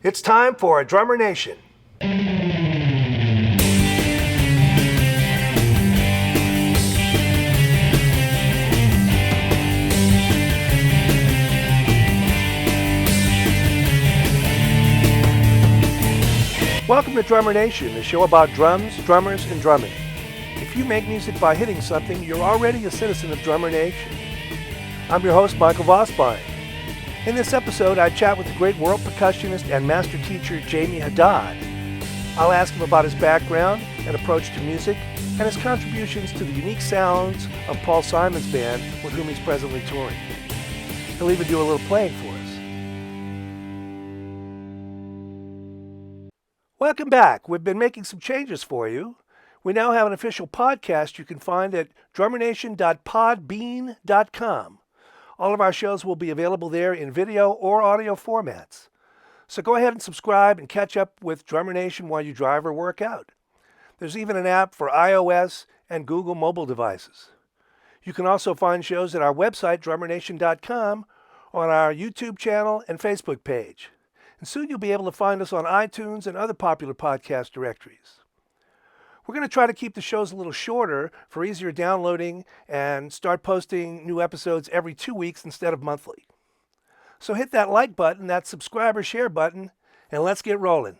It's time for a Drummer Nation. Welcome to Drummer Nation, the show about drums, drummers, and drumming. If you make music by hitting something, you're already a citizen of Drummer Nation. I'm your host, Michael Vosbein. In this episode, I chat with the great world percussionist and master teacher, Jamey Haddad. I'll ask him about his background and approach to music, and his contributions to the unique sounds of Paul Simon's band, with whom he's presently touring. He'll even do a little playing for us. Welcome back. We've been making some changes for you. We now have an official podcast you can find at drummernation.podbean.com. All of our shows will be available there in video or audio formats. So go ahead and subscribe and catch up with Drummer Nation while you drive or work out. There's even an app for iOS and Google mobile devices. You can also find shows at our website, drummernation.com, on our YouTube channel and Facebook page. And soon you'll be able to find us on iTunes and other popular podcast directories. We're going to try to keep the shows a little shorter for easier downloading and start posting new episodes every 2 weeks instead of monthly. So hit that like button, that subscribe or share button, and let's get rolling.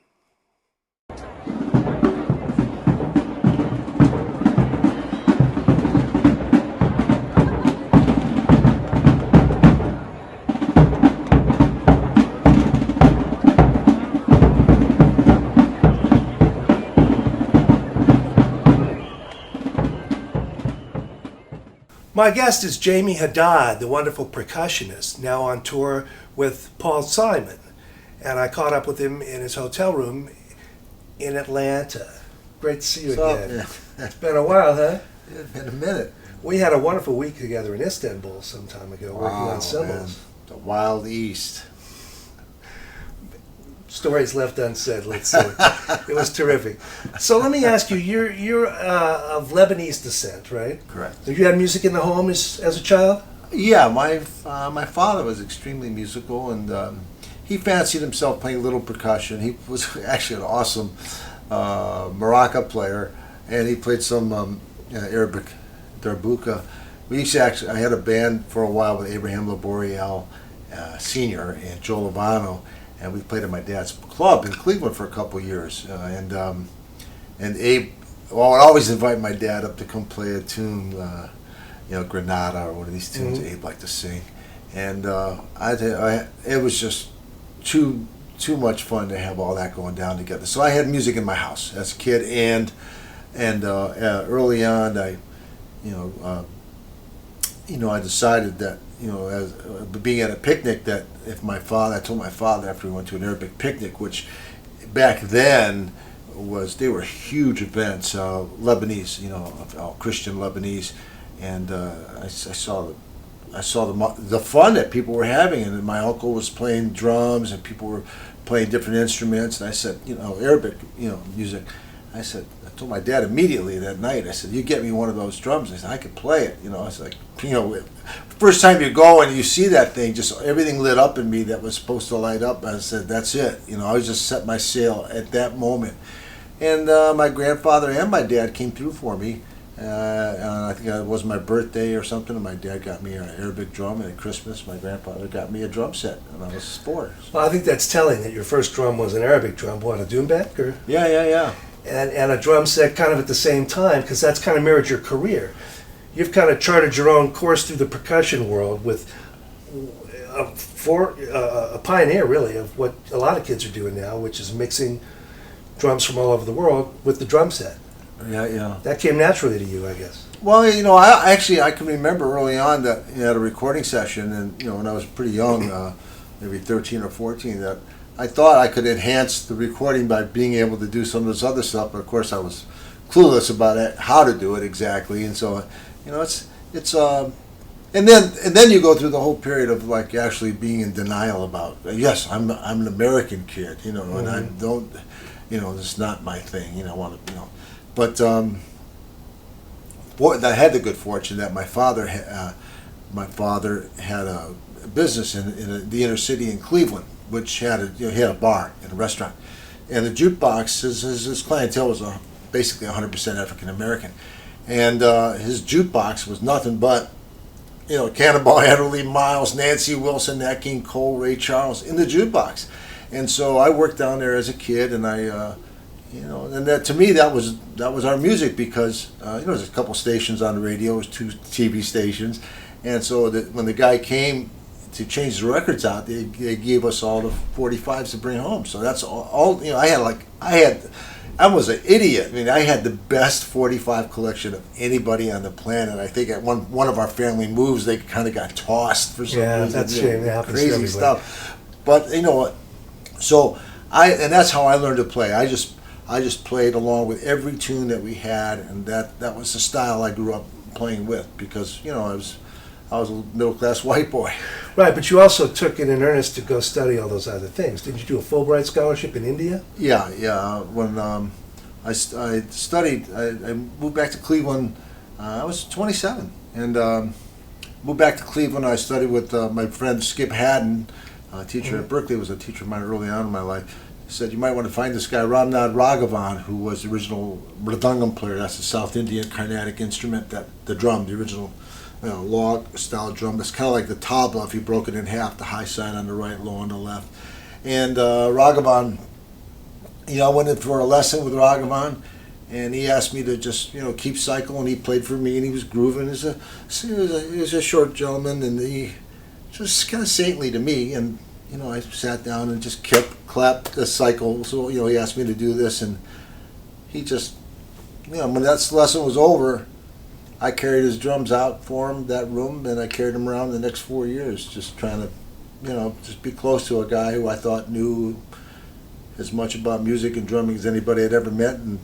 My guest is Jamey Haddad, the wonderful percussionist, now on tour with Paul Simon. And I caught up with him in his hotel room in Atlanta. Great to see you again. Yeah. It's been a while, huh? It's been a minute. We had a wonderful week together in Istanbul some time ago, working on cymbals. Man. The Wild East. Stories left unsaid, let's say. It was terrific. So let me ask you, you're of Lebanese descent, right? Correct. Have you had music in the home as a child? Yeah, my father was extremely musical, and he fancied himself playing little percussion. He was actually an awesome maraca player, and he played some Arabic darbuka. I had a band for a while with Abraham Laboriel Sr. and Joe Lovano, and we played at my dad's club in Cleveland for a couple of years. And Abe, would always invite my dad up to come play a tune, Granada or one of these tunes Abe liked to sing. And it was just too much fun to have all that going down together. So I had music in my house as a kid, and early on, I decided that, as being at a picnic, that if I told my father after we went to an Arabic picnic, which back then they were huge events, Lebanese, Christian Lebanese, and I saw the fun that people were having, and my uncle was playing drums, and people were playing different instruments, and I said, Arabic, music. I told my dad immediately that night, I said, you get me one of those drums. I said, I could play it. I was like, first time you go and you see that thing, just everything lit up in me that was supposed to light up. I said, that's it. I was just set my sail at that moment. And my grandfather and my dad came through for me. And I think it was my birthday or something, and my dad got me an Arabic drum, and at Christmas my grandfather got me a drum set, and I was 4. Well, I think that's telling that your first drum was an Arabic drum. What, a doumbek? Or? Yeah. And a drum set kind of at the same time, because that's kind of mirrored your career. You've kind of charted your own course through the percussion world with a pioneer, really, of what a lot of kids are doing now, which is mixing drums from all over the world with the drum set. Yeah. That came naturally to you, I guess. Well, I can remember early on that at a recording session, and when I was pretty young, maybe 13 or 14, that I thought I could enhance the recording by being able to do some of this other stuff, but of course I was clueless about how to do it exactly, and so it's and then you go through the whole period of like actually being in denial about, yes, I'm an American kid, and I don't, it's not my thing, but I had the good fortune that my father had a business in the inner city in Cleveland, which had a bar and a restaurant, and the jukebox, his clientele was basically 100% African American, and his jukebox was nothing but Cannonball Adderley, Miles, Nancy Wilson, Nat King Cole, Ray Charles in the jukebox. And so I worked down there as a kid, and and that to me that was our music, because there's a couple stations on the radio, there's 2 TV stations, and so that when the guy came to change the records out, they gave us all the 45s to bring home. So that's all I was an idiot. I mean, I had the best 45 collection of anybody on the planet. I think at one of our family moves, they kind of got tossed for some reason. That's a shame. It happens to crazy everybody. stuff. But you know what? So and that's how I learned to play. I just played along with every tune that we had, and that was the style I grew up playing with, because I was a middle class white boy. Right, but you also took it in earnest to go study all those other things. Didn't you do a Fulbright scholarship in India? Yeah. When I studied, I moved back to Cleveland. I was 27, and moved back to Cleveland. I studied with my friend Skip Haddad, a teacher at Berkeley. Was a teacher of mine early on in my life. He said, you might want to find this guy, Ramnad Raghavan, who was the original mridangam player. That's the South Indian Carnatic instrument, the drum, the original log style drum. That's kind of like the tabla if you broke it in half, the high side on the right, low on the left. And Raghavan, I went in for a lesson with Raghavan, and he asked me to just keep cycle, and he played for me, and he was grooving. He was a short gentleman, and he was kind of saintly to me. And I sat down and just clapped the cycle. So he asked me to do this, and he just when that lesson was over, I carried his drums out for him, that room, and I carried him around the next 4 years, just trying to, just be close to a guy who I thought knew as much about music and drumming as anybody I'd ever met. And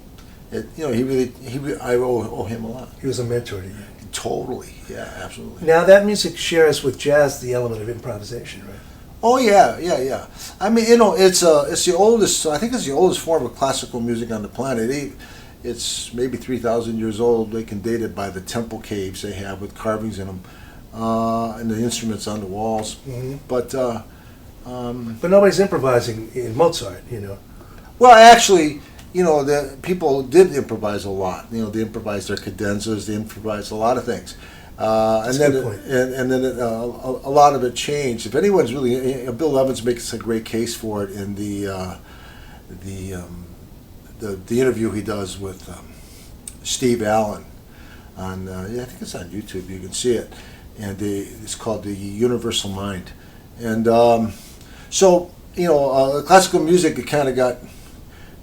I owe him a lot. He was a mentor to you. Totally, yeah, absolutely. Now that music shares with jazz the element of improvisation, right? Oh yeah. I mean, it's the oldest. I think it's the oldest form of classical music on the planet. It's maybe 3,000 years old. They can date it by the temple caves they have with carvings in them, and the instruments on the walls. Mm-hmm. But nobody's improvising in Mozart, Well, actually, the people did improvise a lot. They improvised their cadenzas. They improvised a lot of things. That's a good point. And then a lot of it changed. If anyone's really, Bill Evans makes a great case for it in the interview he does with Steve Allen on I think it's on YouTube. You can see it, and it's called The Universal Mind. And so classical music, it kind of got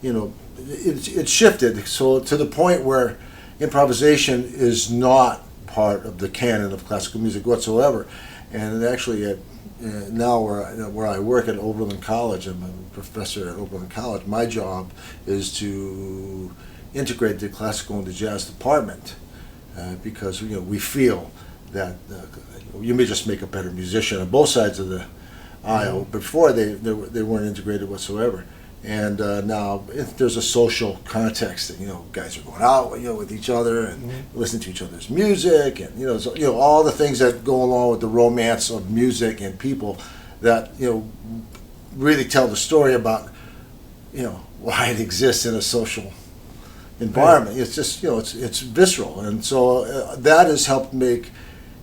it shifted so to the point where improvisation is not part of the canon of classical music whatsoever. And actually now where I work at Oberlin College, I'm a professor at Oberlin College, my job is to integrate the classical and the jazz department, because we feel that you may just make a better musician on both sides of the aisle. Before they weren't integrated whatsoever. And now there's a social context that guys are going out with each other and listening to each other's music, and all the things that go along with the romance of music and people that really tell the story about why it exists in a social environment. Right. It's just it's visceral, and so that has helped make.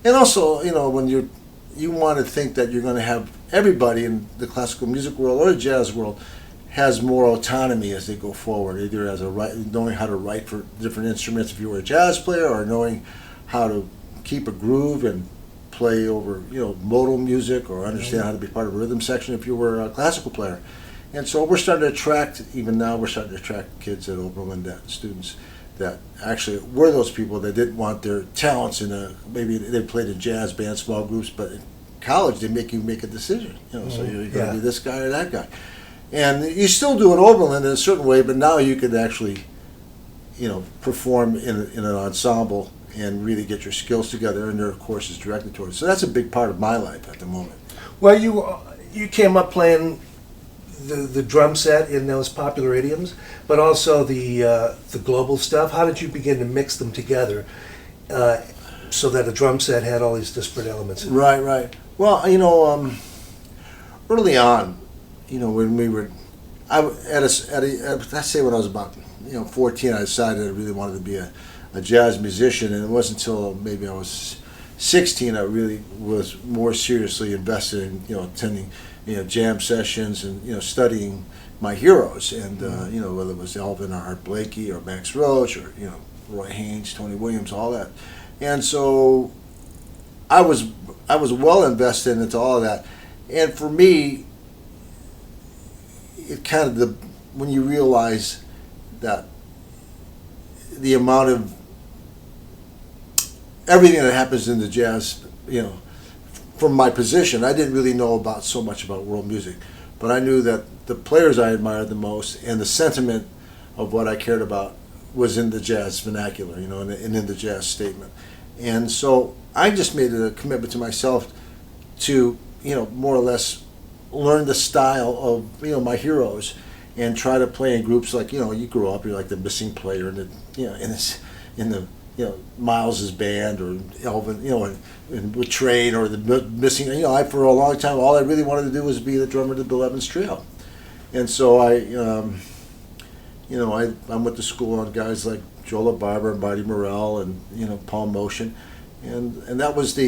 And also when you want to think that you're going to have everybody in the classical music world or the jazz world has more autonomy as they go forward, either as knowing how to write for different instruments if you were a jazz player, or knowing how to keep a groove and play over modal music, or understand how to be part of a rhythm section if you were a classical player. And so we're starting to attract kids at Oberlin, students that actually were those people that didn't want their talents maybe they played in jazz bands, small groups, but in college they make you make a decision. So you're going to be this guy or that guy. And you still do it Oberlin in a certain way, but now you could actually, perform in an ensemble and really get your skills together, and there are courses directed towards. So that's a big part of my life at the moment. Well, you came up playing the drum set in those popular idioms, but also the global stuff. How did you begin to mix them together so that a drum set had all these disparate elements? Right. Well, early on, when we were, let's say when I was about 14, I decided I really wanted to be a jazz musician, and it wasn't until maybe I was 16 I really was more seriously invested in attending jam sessions and studying my heroes, and whether it was Elvin or Art Blakey or Max Roach or Roy Haynes, Tony Williams, all that. And so I was well invested into all of that. And for me, it kind of when you realize that the amount of everything that happens in the jazz, from my position, I didn't really know so much about world music, but I knew that the players I admired the most and the sentiment of what I cared about was in the jazz vernacular, and in the jazz statement. And so I just made a commitment to myself to, more or less learn the style of, my heroes and try to play in groups like, you grew up, you're like the missing player in the Miles's band or Elvin, and with Train or the missing, for a long time, all I really wanted to do was be the drummer to Bill Evans Trio. And so I went to school on guys like Joe LaBarbera and Buddy Morell and Paul Motion, and that was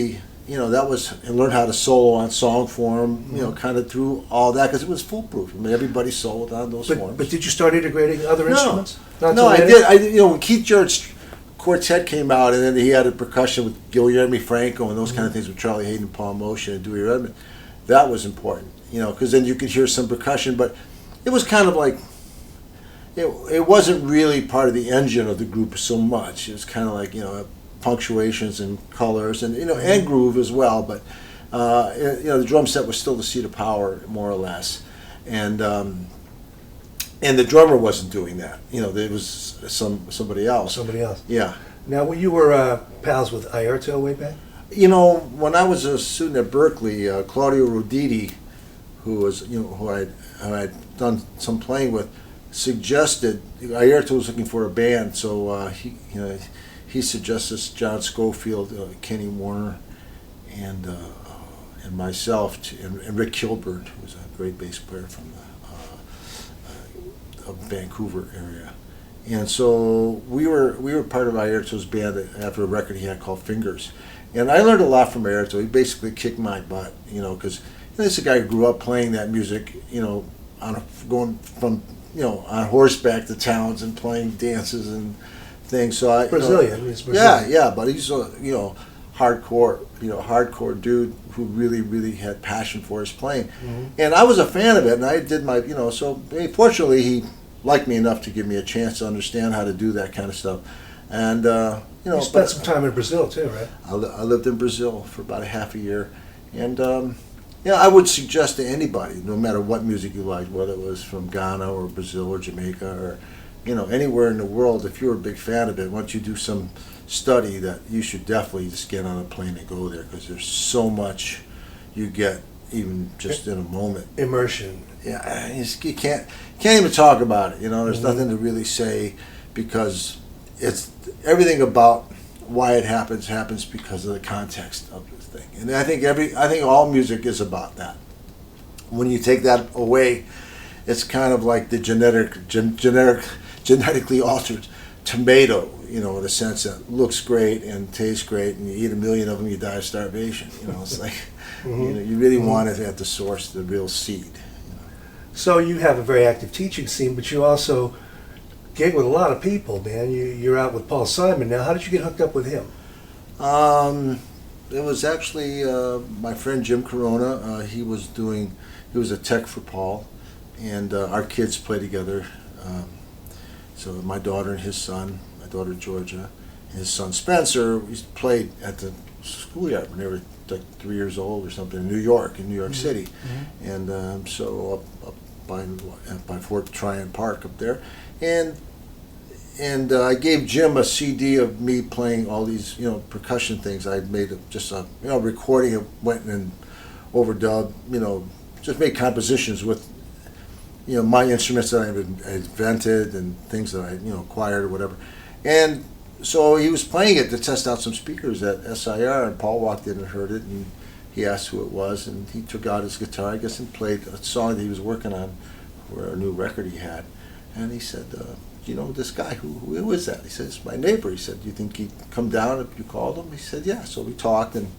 and learn how to solo on song form, kind of through all that, because it was foolproof. I mean, everybody soloed on those forms. But did you start integrating other instruments? No, I did. When Keith Jarrett's quartet came out, and then he had a percussion with Guillermo Franco and those kind of things with Charlie Hayden, Paul Motion, and Dewey Redman. That was important, because then you could hear some percussion, but it was kind of like, it wasn't really part of the engine of the group so much. It was kind of like, punctuations and colors and, and groove as well, but, the drum set was still the seat of power, more or less. And the drummer wasn't doing that. There was somebody else. Somebody else. Yeah. Now, you were pals with Airto way back? When I was a student at Berkeley, Claudio Roditi, who was, who I'd done some playing with, suggested, Airto was looking for a band, so he suggested John Schofield, Kenny Warner, and myself, and Rick Kilburn, who was a great bass player from the Vancouver area. And so we were part of Airto's band after a record he had called Fingers. And I learned a lot from Airto. He basically kicked my butt, because this is a guy who grew up playing that music, going from, on horseback to towns and playing dances and things. So Brazilian. He's Brazilian. Yeah, but he's a, hardcore dude who really, really had passion for his playing. Mm-hmm. And I was a fan of it, and I did my, so fortunately he liked me enough to give me a chance to understand how to do that kind of stuff. And, you spent some time in Brazil too, right? I lived in Brazil for about a half a year. And, I would suggest to anybody, no matter what music you liked, whether it was from Ghana or Brazil or Jamaica or, anywhere in the world, if you're a big fan of it, once you do some study, that you should definitely just get on a plane and go there, because there's so much you get even just in a moment. Immersion. Yeah, you can't even talk about it. There's nothing to really say, because it's everything about why it happens because of the context of the thing. And I think all music is about that. When you take that away, it's kind of like the genetically altered tomato, in a sense that looks great and tastes great, and you eat 1 million of them, you die of starvation. It's like, you really want it at the source, the real seed. So you have a very active teaching scene, but you also gig with a lot of people, man. You're out with Paul Simon now. How did you get hooked up with him? It was actually my friend Jim Corona. He was a tech for Paul, and our kids play together. So my daughter and his son, my daughter Georgia, and his son Spencer, we played at the schoolyard when they were like 3 years old or something in New York City. Mm-hmm. And so up by Fort Tryon Park up there, and I gave Jim a CD of me playing all these percussion things. I made just a recording. It went and overdubbed, just made compositions with my instruments that I invented and things that I acquired or whatever. And so he was playing it to test out some speakers at SIR, and Paul walked in and heard it, and he asked who it was, and he took out his guitar, I guess, and played a song that he was working on for a new record he had. And he said, you know this guy, who is that? He said, it's my neighbor. He said, do you think he'd come down if you called him? He said, yeah. So we talked, and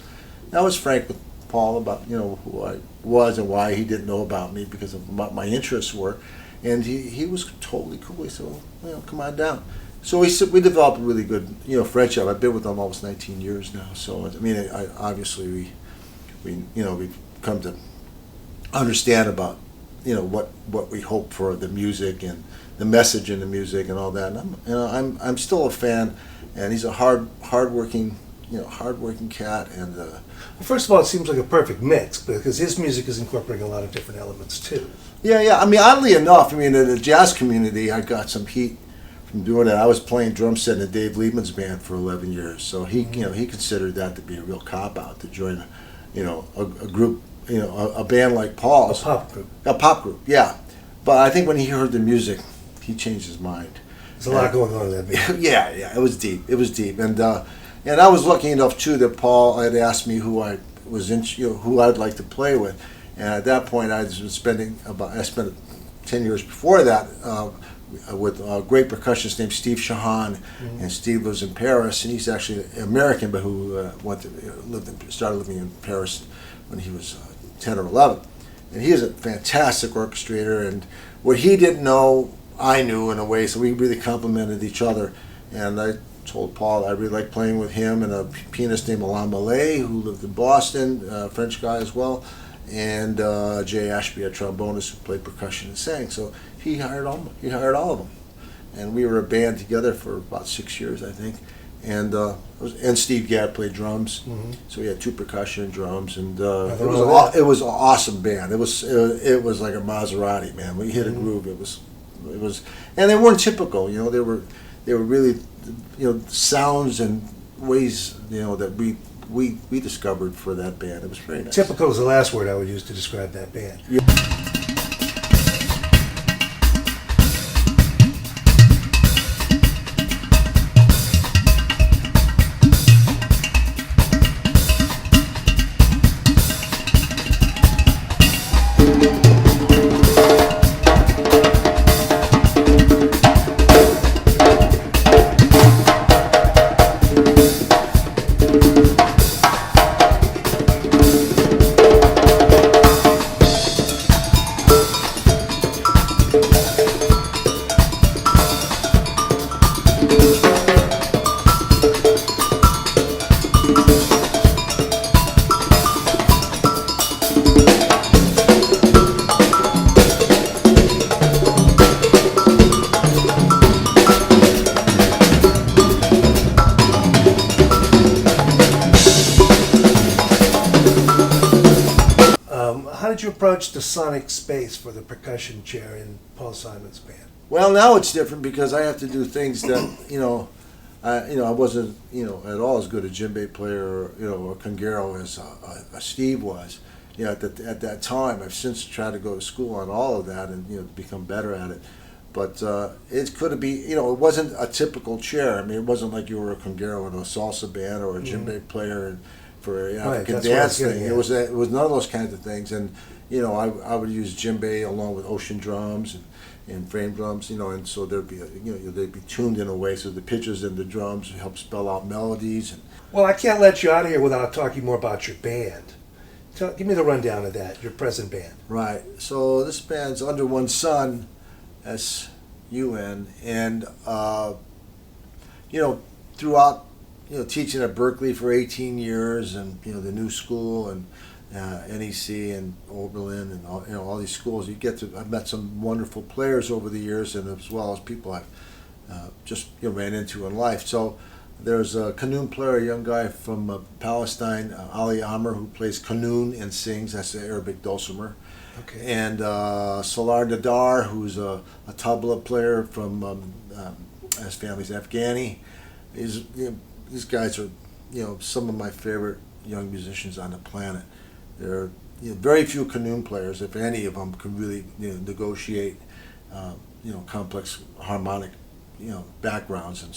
I was frank with Paul about, you know, who I was and why he didn't know about me, because of what my interests were. And he was totally cool. He said, well, you know, come on down. So we developed a really good, you know, friendship. I've been with him almost 19 years now. So I mean, obviously we've come to understand about, you know, what we hope for the music and the message in the music and all that. And I'm still a fan, and he's a hardworking cat. And Well, first of all, it seems like a perfect mix because his music is incorporating a lot of different elements too. yeah. I mean, oddly enough, I mean, in the jazz community, I got some heat from doing it. I was playing drum set in Dave Liebman's band for 11 years, so he considered that to be a real cop out to join, a group, a band like Paul's. A pop group. A pop group, yeah. But I think when he heard the music, he changed his mind. There's a lot going on in that band. Yeah, it was deep. It was deep, and I was lucky enough too that Paul had asked me who I was who I'd like to play with, and at that point I spent 10 years before that with a great percussionist named Steve Shahan, and Steve lives in Paris, and he's actually an American, but who started living in Paris when he was 10 or 11, and he is a fantastic orchestrator, and what he didn't know, I knew in a way, so we really complemented each other, and I told Paul I really liked playing with him and a pianist named Alain Mallet, who lived in Boston, a French guy as well, and Jay Ashby, a trombonist who played percussion and sang. So he hired all of them, and we were a band together for about 6 years, I think. And Steve Gadd played drums, so we had 2 percussion and drums, and it was an awesome band. It was like a Maserati, man. We hit a groove. It was, and they weren't typical. They were really, sounds and ways, that we discovered for that band. It was very nice. Typical is the last word I would use to describe that band. Yeah. How did you approach the sonic space for the percussion chair in Paul Simon's band? Well, now it's different because I have to do things that I wasn't at all as good a djembe player or conguero as Steve was. At that time, I've since tried to go to school on all of that and become better at it. But it could be it wasn't a typical chair. I mean, it wasn't like you were a conguero in a salsa band or a djembe player for African dance thing. It was none of those kinds of things. And I would use djembe along with ocean drums and frame drums. And so there'd be they'd be tuned in a way so the pitches and the drums help spell out melodies. Well, I can't let you out of here without talking more about your band. Give me the rundown of that, your present band. Right. So this band's Under One Sun, SUN, and throughout teaching at Berkeley for 18 years, and the New School and NEC and Oberlin and all these schools, I've met some wonderful players over the years, and as well as people I've just ran into in life. So there's a qanun player, a young guy from Palestine, Ali Amr, who plays qanun and sings. That's the Arabic dulcimer. Okay. And Salar Nadar, who's a tabla player from his family's Afghani. These guys are some of my favorite young musicians on the planet. There are very few qanun players, if any of them, can really negotiate complex harmonic backgrounds, and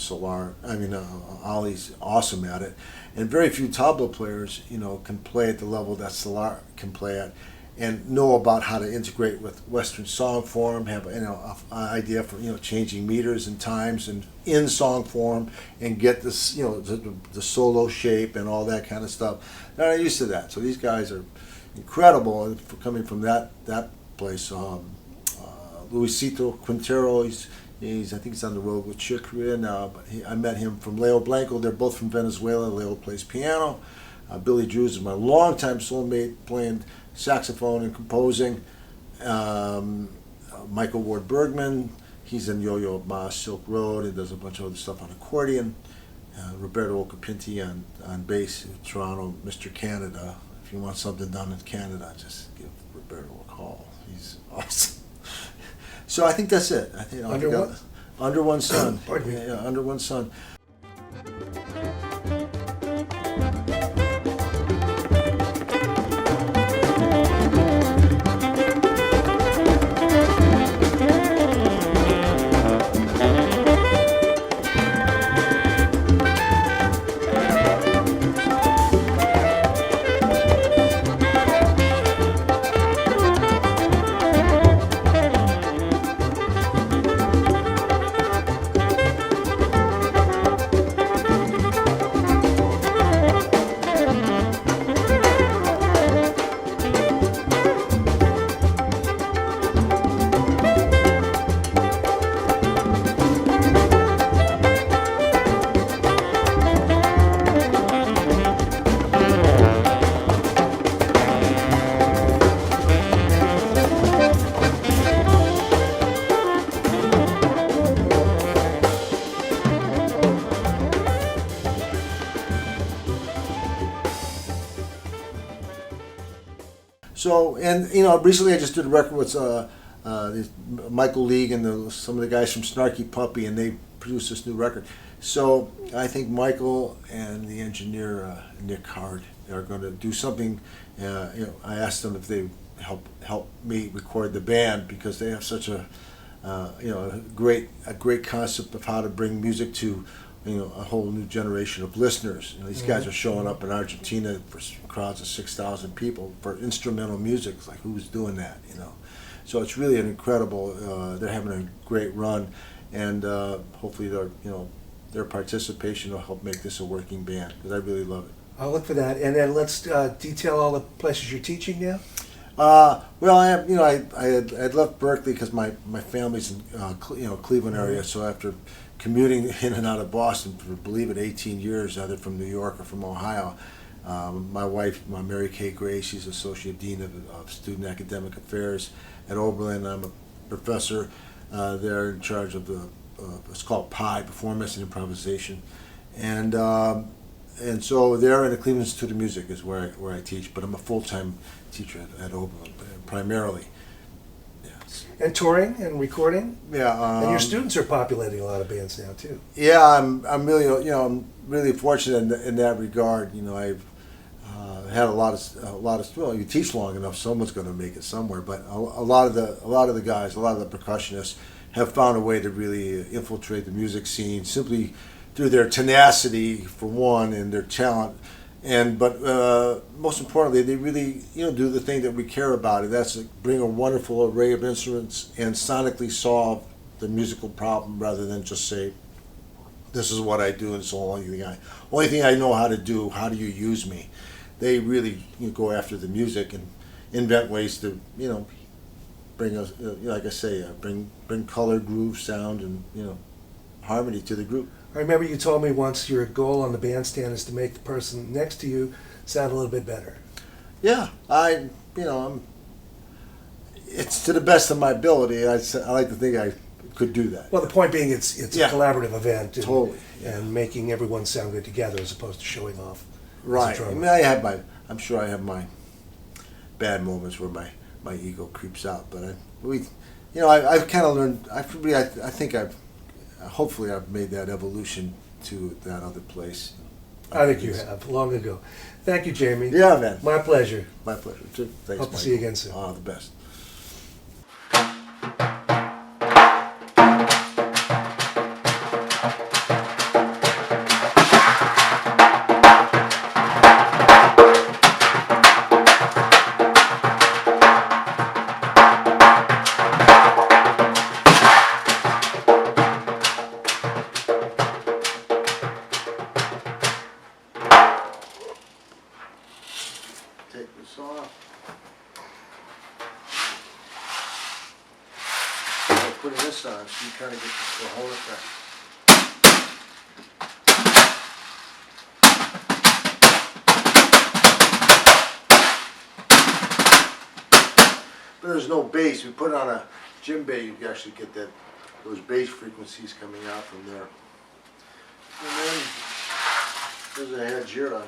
Ollie's awesome at it, and very few tabla players can play at the level that Solar can play at, and know about how to integrate with Western song form, have an idea for changing meters and times and in song form, and get this the solo shape and all that kind of stuff. They're not used to that, so these guys are incredible, and coming from that place. Luisito Quintero, he's I think he's on the road with Chick Corea now, but I met him from Leo Blanco. They're both from Venezuela. Leo plays piano. Billy Drews is my longtime soulmate, playing saxophone and composing. Michael Ward Bergman, he's in Yo-Yo Ma Silk Road and does a bunch of other stuff on accordion. Roberto Ocapinti on bass in Toronto, Mr. Canada. If you want something done in Canada, just give Roberto a call. He's awesome. So I think that's it. I think Under One Sun. Pardon me. Yeah, Under One Sun. So, and recently I just did a record with Michael League and some of the guys from Snarky Puppy, and they produced this new record. So I think Michael and the engineer Nick Hard are going to do something. I asked them if they help me record the band, because they have such a great concept of how to bring music to a whole new generation of listeners. These guys are showing up in Argentina for crowds of 6,000 people for instrumental music. It's like, who's doing that? So it's really an incredible. They're having a great run, and hopefully their participation will help make this a working band, because I really love it. I'll look for that, and then let's detail all the places you're teaching now. Well, I have, I'd left Berkeley because my family's in Cleveland area. So after commuting in and out of Boston for, believe it, 18 years, either from New York or from Ohio, my wife, Mary Kay Gray, she's Associate Dean of Student Academic Affairs at Oberlin. I'm a professor there in charge of it's called PI, Performance and Improvisation, and so there in the Cleveland Institute of Music is where I teach, but I'm a full-time teacher at Oberlin primarily. And touring and recording. Yeah, and your students are populating a lot of bands now too. Yeah, I'm really I'm really fortunate in that regard. I've had a lot of well, you teach long enough, someone's going to make it somewhere. But a lot of the guys, a lot of the percussionists have found a way to really infiltrate the music scene simply through their tenacity, for one, and their talent. But most importantly, they really do the thing that we care about, and that's bring a wonderful array of instruments and sonically solve the musical problem, rather than just say, "This is what I do, and it's the only thing I know how to do. How do you use me?" They really go after the music and invent ways to bring us, like I say, bring color, groove, sound, and harmony to the group. I remember you told me once your goal on the bandstand is to make the person next to you sound a little bit better. Yeah, it's to the best of my ability. I like to think I could do that. Well, the point being, it's a collaborative event, and, totally, and making everyone sound good together as opposed to showing off. Right. I'm sure I have my bad moments where my ego creeps out, but I've kind of learned. I think hopefully I've made that evolution to that other place. I think you have, long ago. Thank you, Jamey. Yeah, man. My pleasure. My pleasure, too. Thanks, Hope to Michael. see you again soon. Oh, the best. putting this on, so you kind of get the whole effect. But there's no bass. We put on a djembe, you can actually get those bass frequencies coming out from there. And then there's a Hajira.